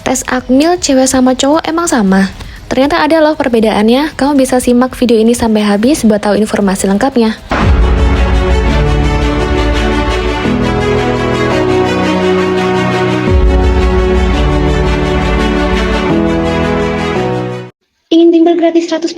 tes Akmil cewek sama cowok emang sama? Ternyata ada loh perbedaannya. Kamu bisa simak video ini sampai habis buat tahu informasi lengkapnya. Ingin bimbel gratis 100%,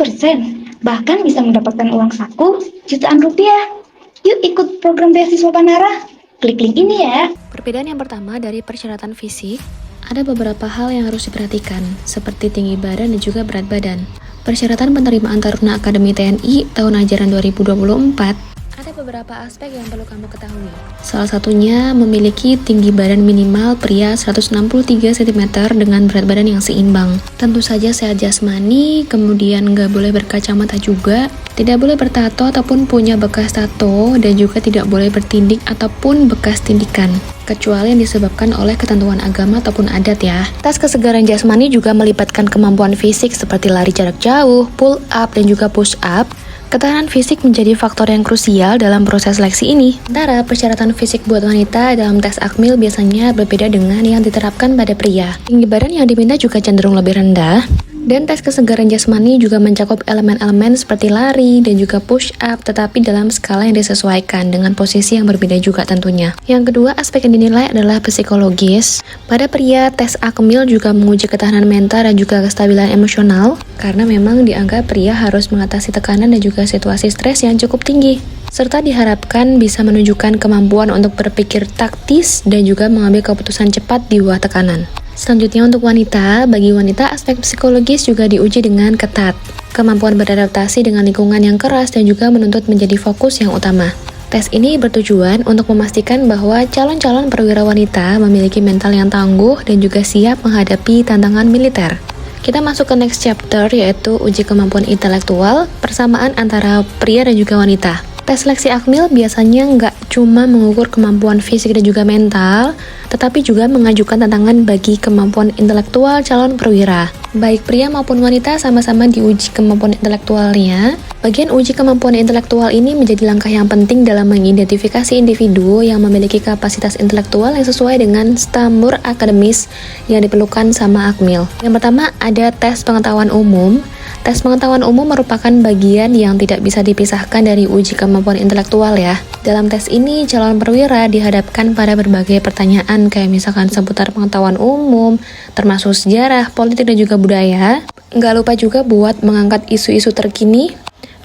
bahkan bisa mendapatkan uang saku jutaan rupiah. Yuk ikut program beasiswa Panara. Klik link ini ya. Perbedaan yang pertama dari persyaratan fisik, ada beberapa hal yang harus diperhatikan, seperti tinggi badan dan juga berat badan. Persyaratan penerimaan Taruna Akademi TNI tahun ajaran 2024, ada beberapa aspek yang perlu kamu ketahui. Salah satunya memiliki tinggi badan minimal pria 163 cm dengan berat badan yang seimbang. Tentu saja sehat jasmani, kemudian nggak boleh berkacamata juga, tidak boleh bertato ataupun punya bekas tato, dan juga tidak boleh bertindik ataupun bekas tindikan, kecuali yang disebabkan oleh ketentuan agama ataupun adat ya. Tes kesegaran jasmani juga melibatkan kemampuan fisik seperti lari jarak jauh, pull up, dan juga push up. Ketahanan fisik menjadi faktor yang krusial dalam proses seleksi ini. Sementara persyaratan fisik buat wanita dalam tes Akmil biasanya berbeda dengan yang diterapkan pada pria. Tinggi badan yang diminta juga cenderung lebih rendah. Dan tes kesegaran jasmani juga mencakup elemen-elemen seperti lari dan juga push up, tetapi dalam skala yang disesuaikan dengan posisi yang berbeda juga tentunya. Yang kedua, aspek yang dinilai adalah psikologis. Pada pria, tes Akmil juga menguji ketahanan mental dan juga kestabilan emosional, karena memang dianggap pria harus mengatasi tekanan dan juga situasi stres yang cukup tinggi. Serta diharapkan bisa menunjukkan kemampuan untuk berpikir taktis dan juga mengambil keputusan cepat di bawah tekanan. Selanjutnya untuk wanita, bagi wanita aspek psikologis juga diuji dengan ketat. Kemampuan beradaptasi dengan lingkungan yang keras dan juga menuntut menjadi fokus yang utama. Tes ini bertujuan untuk memastikan bahwa calon-calon perwira wanita memiliki mental yang tangguh dan juga siap menghadapi tantangan militer. Kita masuk ke next chapter, yaitu uji kemampuan intelektual, persamaan antara pria dan juga wanita. Tes seleksi Akmil biasanya nggak cuma mengukur kemampuan fisik dan juga mental, tetapi juga mengajukan tantangan bagi kemampuan intelektual calon perwira. Baik pria maupun wanita sama-sama diuji kemampuan intelektualnya. Bagian uji kemampuan intelektual ini menjadi langkah yang penting dalam mengidentifikasi individu yang memiliki kapasitas intelektual yang sesuai dengan standar akademis yang diperlukan sama Akmil. Yang pertama ada tes pengetahuan umum. Tes pengetahuan umum merupakan bagian yang tidak bisa dipisahkan dari uji kemampuan intelektual ya. Dalam tes ini, calon perwira dihadapkan pada berbagai pertanyaan kayak misalkan seputar pengetahuan umum, termasuk sejarah, politik, dan juga budaya. Nggak lupa juga buat mengangkat isu-isu terkini.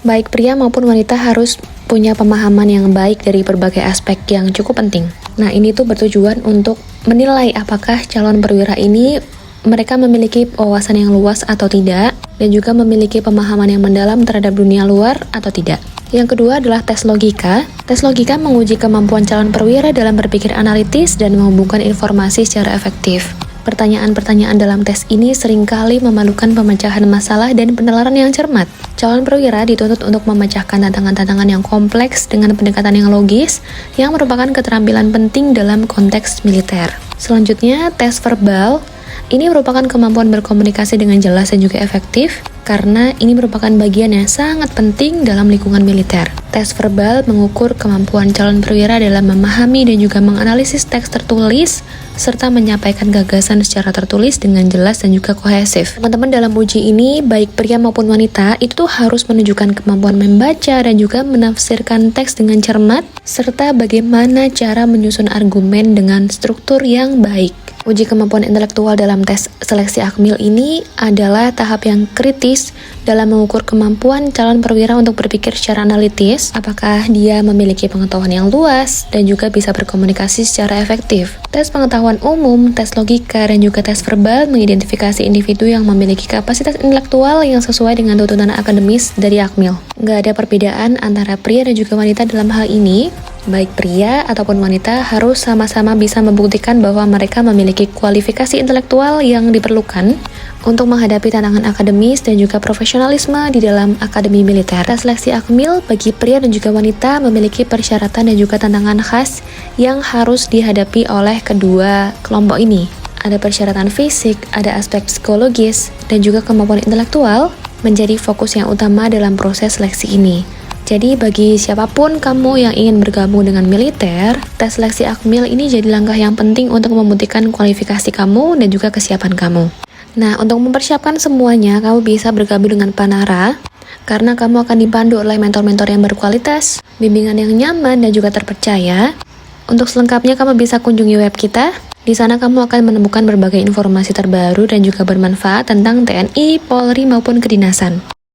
Baik pria maupun wanita harus punya pemahaman yang baik dari berbagai aspek yang cukup penting. Nah, ini tuh bertujuan untuk menilai apakah calon perwira ini mereka memiliki wawasan yang luas atau tidak, dan juga memiliki pemahaman yang mendalam terhadap dunia luar atau tidak. Yang kedua adalah tes logika. Tes logika menguji kemampuan calon perwira dalam berpikir analitis dan menghubungkan informasi secara efektif. Pertanyaan-pertanyaan dalam tes ini seringkali memalukan pemecahan masalah dan penalaran yang cermat. Calon perwira dituntut untuk memecahkan tantangan-tantangan yang kompleks dengan pendekatan yang logis, yang merupakan keterampilan penting dalam konteks militer. Selanjutnya, tes verbal. Ini merupakan kemampuan berkomunikasi dengan jelas dan juga efektif, karena ini merupakan bagian yang sangat penting dalam lingkungan militer. Tes verbal mengukur kemampuan calon perwira dalam memahami dan juga menganalisis teks tertulis, serta menyampaikan gagasan secara tertulis dengan jelas dan juga kohesif. Teman-teman, dalam uji ini, baik pria maupun wanita, itu tuh harus menunjukkan kemampuan membaca dan juga menafsirkan teks dengan cermat, serta bagaimana cara menyusun argumen dengan struktur yang baik. Uji kemampuan intelektual dalam tes seleksi Akmil ini adalah tahap yang kritis dalam mengukur kemampuan calon perwira untuk berpikir secara analitis, apakah dia memiliki pengetahuan yang luas dan juga bisa berkomunikasi secara efektif. Tes pengetahuan umum, tes logika, dan juga tes verbal mengidentifikasi individu yang memiliki kapasitas intelektual yang sesuai dengan tuntutan akademis dari Akmil. Nggak ada perbedaan antara pria dan juga wanita dalam hal ini. Baik pria ataupun wanita harus sama-sama bisa membuktikan bahwa mereka memiliki kualifikasi intelektual yang diperlukan untuk menghadapi tantangan akademis dan juga profesionalisme di dalam akademi militer. Tes seleksi Akmil bagi pria dan juga wanita memiliki persyaratan dan juga tantangan khas yang harus dihadapi oleh kedua kelompok ini. Ada persyaratan fisik, ada aspek psikologis, dan juga kemampuan intelektual menjadi fokus yang utama dalam proses seleksi ini. Jadi bagi siapapun kamu yang ingin bergabung dengan militer, tes seleksi Akmil ini jadi langkah yang penting untuk membuktikan kualifikasi kamu dan juga kesiapan kamu. Nah, untuk mempersiapkan semuanya, kamu bisa bergabung dengan Panara, karena kamu akan dipandu oleh mentor-mentor yang berkualitas, bimbingan yang nyaman dan juga terpercaya. Untuk selengkapnya kamu bisa kunjungi web kita. Di sana kamu akan menemukan berbagai informasi terbaru dan juga bermanfaat tentang TNI, Polri maupun kedinasan.